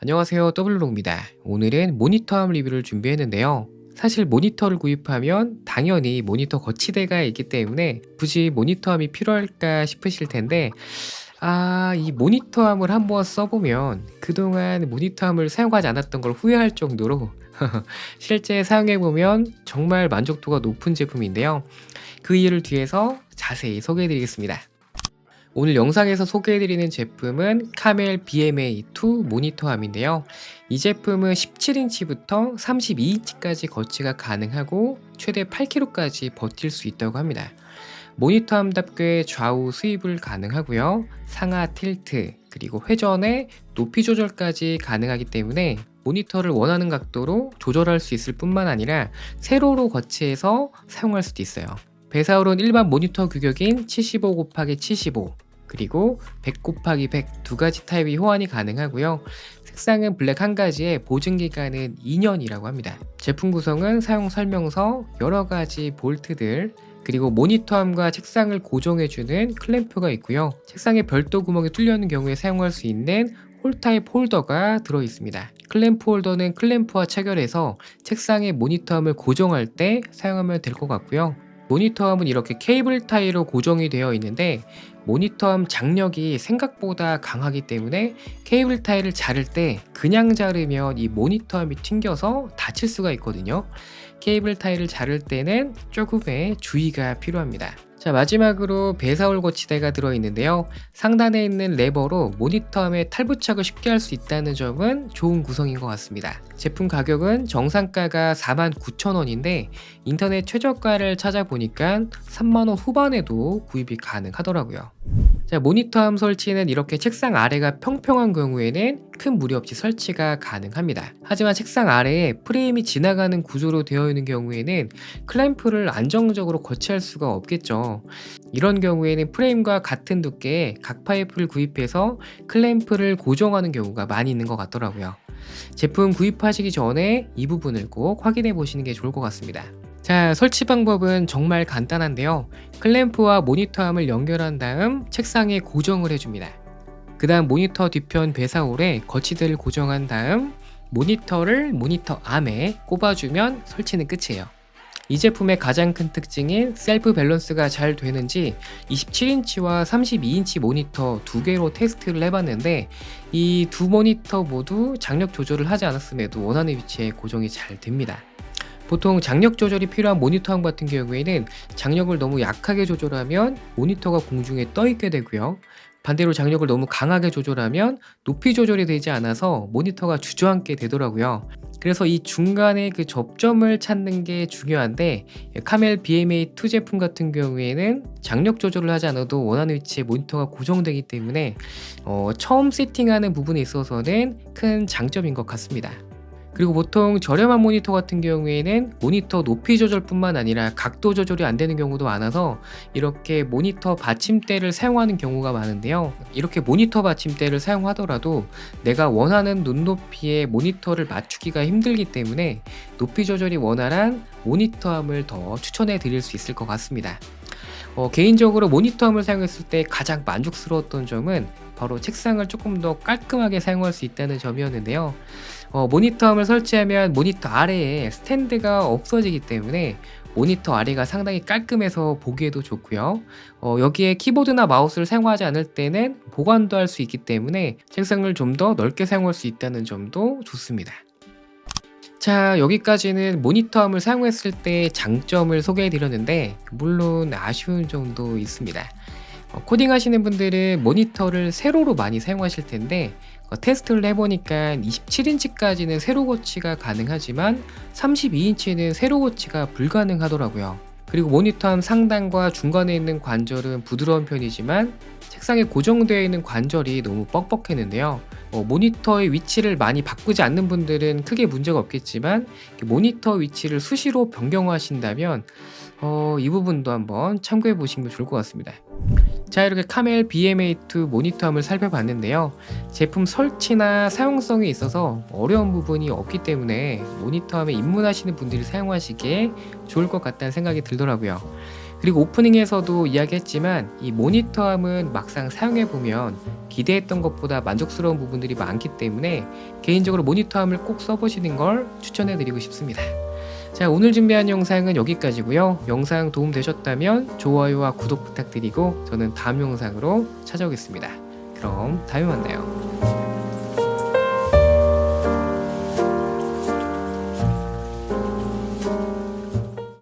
안녕하세요, 더블로그입니다. 오늘은 모니터함 리뷰를 준비했는데요. 사실 모니터를 구입하면 당연히 모니터 거치대가 있기 때문에 굳이 모니터함이 필요할까 싶으실 텐데, 이 모니터함을 한번 써보면 그동안 모니터함을 사용하지 않았던 걸 후회할 정도로 실제 사용해보면 정말 만족도가 높은 제품인데요. 그 이유를 뒤에서 자세히 소개해드리겠습니다. 오늘 영상에서 소개해드리는 제품은 카멜 BMA2 모니터함인데요. 이 제품은 17인치부터 32인치까지 거치가 가능하고 최대 8kg까지 버틸 수 있다고 합니다. 모니터함답게 좌우 스위블 가능하고요. 상하 틸트, 그리고 회전의 높이 조절까지 가능하기 때문에 모니터를 원하는 각도로 조절할 수 있을 뿐만 아니라 세로로 거치해서 사용할 수도 있어요. 배사율은 일반 모니터 규격인 75x75 그리고 100x100 두 가지 타입이 호환이 가능하고요. 색상은 블랙 한 가지에 보증 기간은 2년이라고 합니다. 제품 구성은 사용 설명서, 여러 가지 볼트들, 그리고 모니터함과 책상을 고정해주는 클램프가 있고요. 책상에 별도 구멍이 뚫려있는 경우에 사용할 수 있는 홀 타입 홀더가 들어 있습니다. 클램프 홀더는 클램프와 체결해서 책상에 모니터함을 고정할 때 사용하면 될 것 같고요. 모니터함은 이렇게 케이블 타이로 고정이 되어 있는데 모니터함 장력이 생각보다 강하기 때문에 케이블 타이를 자를 때 그냥 자르면 이 모니터함이 튕겨서 다칠 수가 있거든요. 케이블 타이를 자를 때는 조금의 주의가 필요합니다. 자, 마지막으로 배사홀 거치대가 들어있는데요. 상단에 있는 레버로 모니터함에 탈부착을 쉽게 할 수 있다는 점은 좋은 구성인 것 같습니다. 제품 가격은 정상가가 49,000원인데 인터넷 최저가를 찾아보니까 3만원 후반에도 구입이 가능하더라고요. 자, 모니터함 설치는 이렇게 책상 아래가 평평한 경우에는 큰 무리 없이 설치가 가능합니다. 하지만 책상 아래에 프레임이 지나가는 구조로 되어 있는 경우에는 클램프를 안정적으로 거치할 수가 없겠죠. 이런 경우에는 프레임과 같은 두께의 각 파이프를 구입해서 클램프를 고정하는 경우가 많이 있는 것 같더라고요. 제품 구입하시기 전에 이 부분을 꼭 확인해 보시는 게 좋을 것 같습니다. 자, 설치 방법은 정말 간단한데요. 클램프와 모니터함을 연결한 다음 책상에 고정을 해줍니다. 그 다음 모니터 뒤편 배사홀에 거치대를 고정한 다음 모니터를 모니터 암에 꼽아주면 설치는 끝이에요. 이 제품의 가장 큰 특징인 셀프 밸런스가 잘 되는지 27인치와 32인치 모니터 두 개로 테스트를 해봤는데 이 두 모니터 모두 장력 조절을 하지 않았음에도 원하는 위치에 고정이 잘 됩니다. 보통 장력 조절이 필요한 모니터함 같은 경우에는 장력을 너무 약하게 조절하면 모니터가 공중에 떠 있게 되고요. 반대로 장력을 너무 강하게 조절하면 높이 조절이 되지 않아서 모니터가 주저앉게 되더라고요. 그래서 이 중간에 그 접점을 찾는 게 중요한데 카멜 BMA2 제품 같은 경우에는 장력 조절을 하지 않아도 원하는 위치에 모니터가 고정되기 때문에 처음 세팅하는 부분에 있어서는 큰 장점인 것 같습니다. 그리고 보통 저렴한 모니터 같은 경우에는 모니터 높이 조절뿐만 아니라 각도 조절이 안 되는 경우도 많아서 이렇게 모니터 받침대를 사용하는 경우가 많은데요. 이렇게 모니터 받침대를 사용하더라도 내가 원하는 눈높이에 모니터를 맞추기가 힘들기 때문에 높이 조절이 원활한 모니터함을 더 추천해 드릴 수 있을 것 같습니다. 개인적으로 모니터함을 사용했을 때 가장 만족스러웠던 점은 바로 책상을 조금 더 깔끔하게 사용할 수 있다는 점이었는데요. 모니터함을 설치하면 모니터 아래에 스탠드가 없어지기 때문에 모니터 아래가 상당히 깔끔해서 보기에도 좋고요. 여기에 키보드나 마우스를 사용하지 않을 때는 보관도 할 수 있기 때문에 책상을 좀 더 넓게 사용할 수 있다는 점도 좋습니다. 자, 여기까지는 모니터함을 사용했을 때 장점을 소개해 드렸는데 물론 아쉬운 점도 있습니다. 코딩 하시는 분들은 모니터를 세로로 많이 사용하실 텐데 테스트를 해보니까 27인치까지는 세로 거치가 가능하지만 32인치는 세로 거치가 불가능하더라고요. 그리고 모니터함 상단과 중간에 있는 관절은 부드러운 편이지만 책상에 고정되어 있는 관절이 너무 뻑뻑했는데요. 모니터의 위치를 많이 바꾸지 않는 분들은 크게 문제가 없겠지만 모니터 위치를 수시로 변경하신다면 이 부분도 한번 참고해 보시면 좋을 것 같습니다. 자, 이렇게 카멜 BMA2 모니터함을 살펴봤는데요. 제품 설치나 사용성에 있어서 어려운 부분이 없기 때문에 모니터함에 입문하시는 분들이 사용하시기에 좋을 것 같다는 생각이 들더라고요. 그리고 오프닝에서도 이야기했지만 이 모니터함은 막상 사용해 보면 기대했던 것보다 만족스러운 부분들이 많기 때문에 개인적으로 모니터함을 꼭 써보시는 걸 추천해 드리고 싶습니다. 자, 오늘 준비한 영상은 여기까지고요. 영상 도움되셨다면 좋아요와 구독 부탁드리고 저는 다음 영상으로 찾아오겠습니다. 그럼 다음에 만나요.